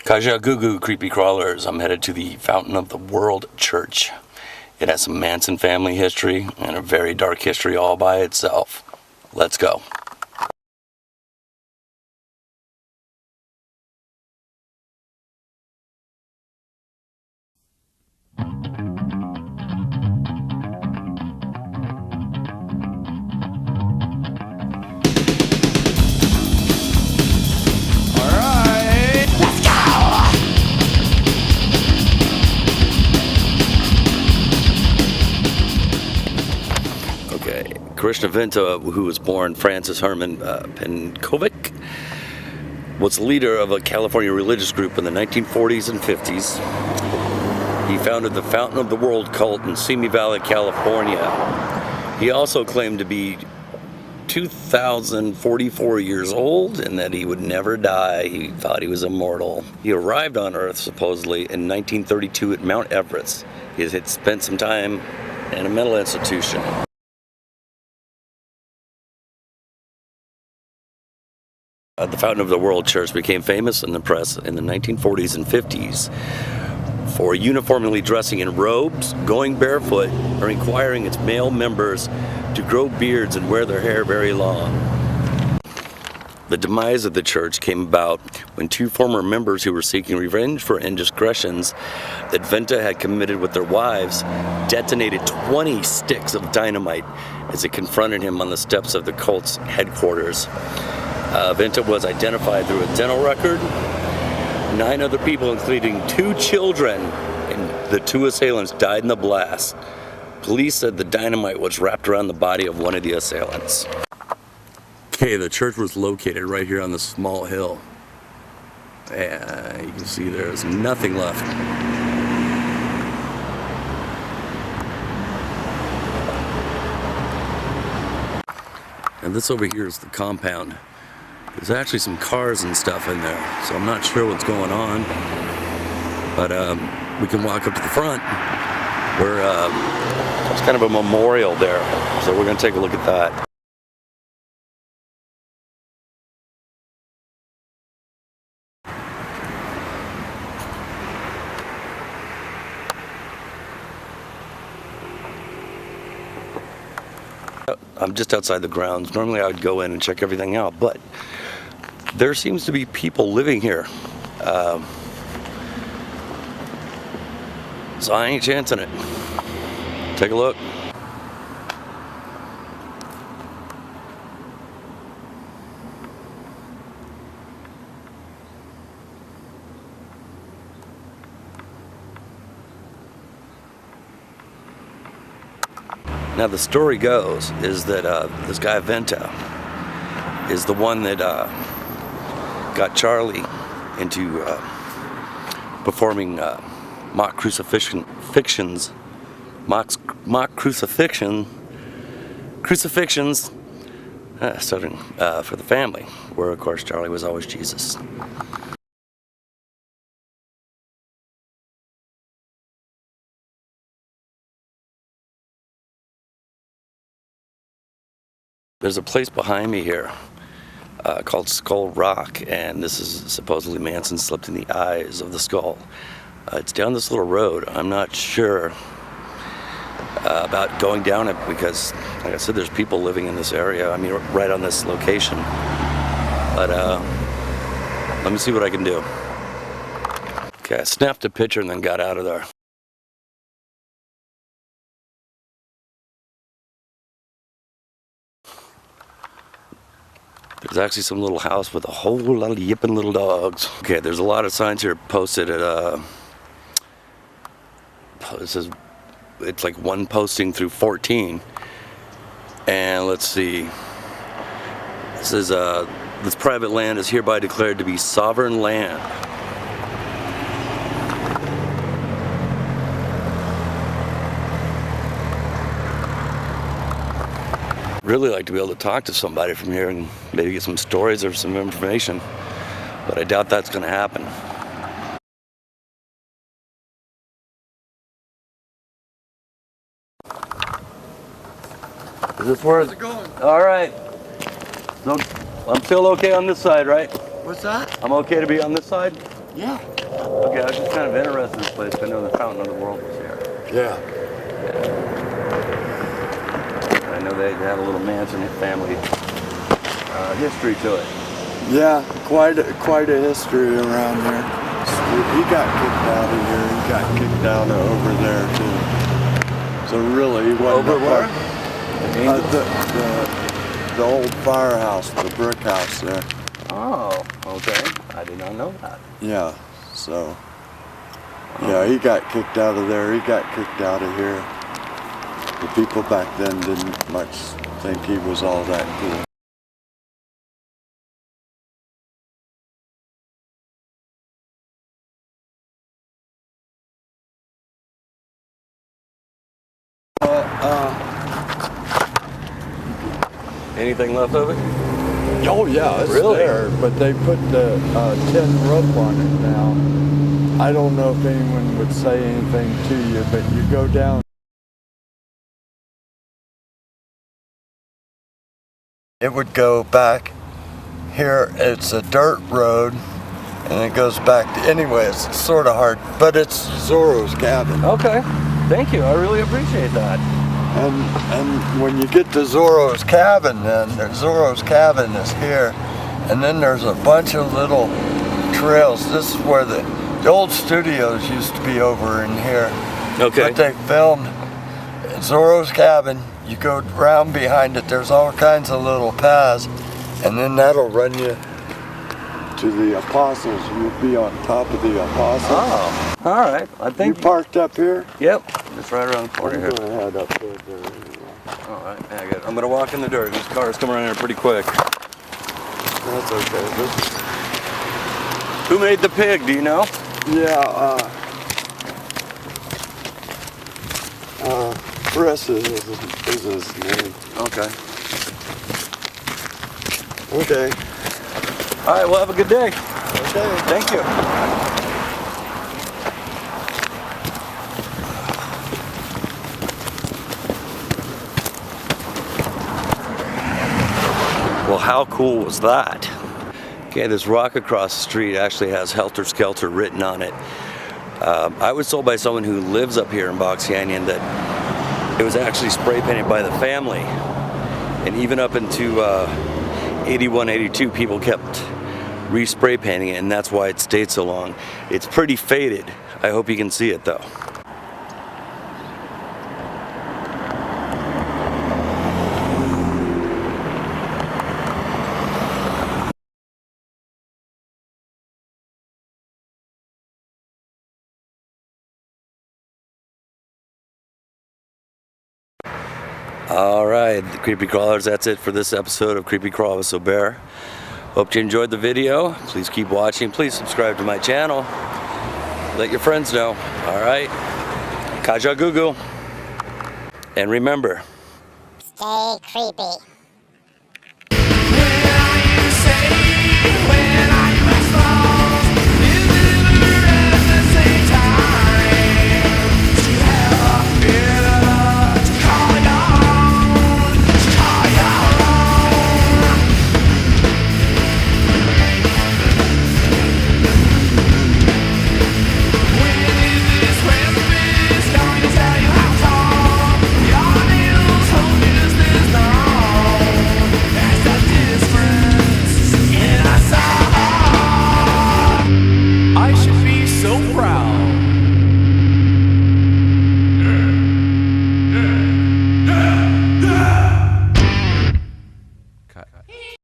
Kaja Gugu creepy crawlers. I'm headed to the Fountain of the World Church. It has some Manson family history and a very dark history all by itself. Let's go. Krishna Venta, who was born Francis Herman Penkovic, was the leader of a California religious group in the 1940s and 50s. He founded the Fountain of the World cult in Simi Valley, California. He also claimed to be 2,044 years old and that he would never die. He thought he was immortal. He arrived on Earth supposedly in 1932 at Mount Everest. He had spent some time in a mental institution. The Fountain of the World Church became famous in the press in the 1940s and 50s for uniformly dressing in robes, going barefoot, or requiring its male members to grow beards and wear their hair very long. The demise of the church came about when two former members who were seeking revenge for indiscretions that Venta had committed with their wives detonated 20 sticks of dynamite as they confronted him on the steps of the cult's headquarters. Venta was identified through a dental record. 9 other people, including 2 children, and the 2 assailants died in the blast. Police said the dynamite was wrapped around the body of one of the assailants. Okay, the church was located right here on this small hill. And you can see there's nothing left. And this over here is the compound. There's actually some cars and stuff in there, so I'm not sure what's going on. But we can walk up to the front where there's kind of a memorial there. So we're going to take a look at that. I'm just outside the grounds. Normally I would go in and check everything out, but there seems to be people living here. So I ain't chancing it. Take a look. Now the story goes is that this guy Venta is the one that got Charlie into performing mock crucifixions starting for the family, where of course Charlie was always Jesus. There's a place behind me here called Skull Rock, and this is supposedly Manson slipped in the eyes of the skull. It's down this little road. I'm not sure about going down it because, like I said, there's people living in this area. I mean, right on this location. But let me see what I can do. Okay, I snapped a picture and then got out of there. There's actually some little house with a whole lot of yipping little dogs. Okay, there's a lot of signs here posted at it says it's like 1 posting through 14. And let's see. It says this private land is hereby declared to be sovereign land. Really like to be able to talk to somebody from here and maybe get some stories or some information, but I doubt that's going to happen. Is this where it's going? All right. So I'm still okay on this side, right? What's that? I'm okay to be on this side? Yeah. Okay, I was just kind of interested in this place. I know the Fountain of the World was here. Yeah. I know they had a little Manson family history to it. Yeah, quite a history around here. He got kicked out of here. He got kicked out of over there too. So really, he wasn't Over where? The old firehouse, the brick house there. Oh, okay. I did not know that. Yeah. So. Yeah, he got kicked out of there. He got kicked out of here. The people back then didn't much think he was all that cool. Anything left of it? Oh yeah, it's really? there, but they put the tin roof on it now. I don't know if anyone would say anything to you, but you go down. It would go back here. It's a dirt road, and it goes back to, anyway, it's sort of hard, but it's Zorro's cabin. Okay, thank you. I really appreciate that. And when you get to Zorro's cabin, then Zorro's cabin is here, and then there's a bunch of little trails. This is where the old studios used to be over in here. Okay. But they filmed Zorro's cabin. You go around behind it. There's all kinds of little paths, and then that'll run you to the Apostles. You'll be on top of the Apostles. Oh, all right. I think you parked up here. Yep, just right around the corner here. I'm gonna head up there. All right, yeah, good. I'm gonna walk in the dirt. These cars come around here pretty quick. That's okay. Who made the pig? Do you know? Yeah. Chris is his name. Okay. Okay. All right. Well, have a good day. Okay. Thank you. Well, how cool was that? Okay, this rock across the street actually has Helter Skelter written on it. I was told by someone who lives up here in Box Canyon that it was actually spray painted by the family. And even up into 81, 82, people kept re-spray painting it, and that's why it stayed so long. It's pretty faded. I hope you can see it though. Alright, the Creepy Crawlers, that's it for this episode of Creepy Crawl with Bear. Hope you enjoyed the video. Please keep watching. Please subscribe to my channel. Let your friends know. Alright, Kaja Gugu. And remember, stay creepy. When I say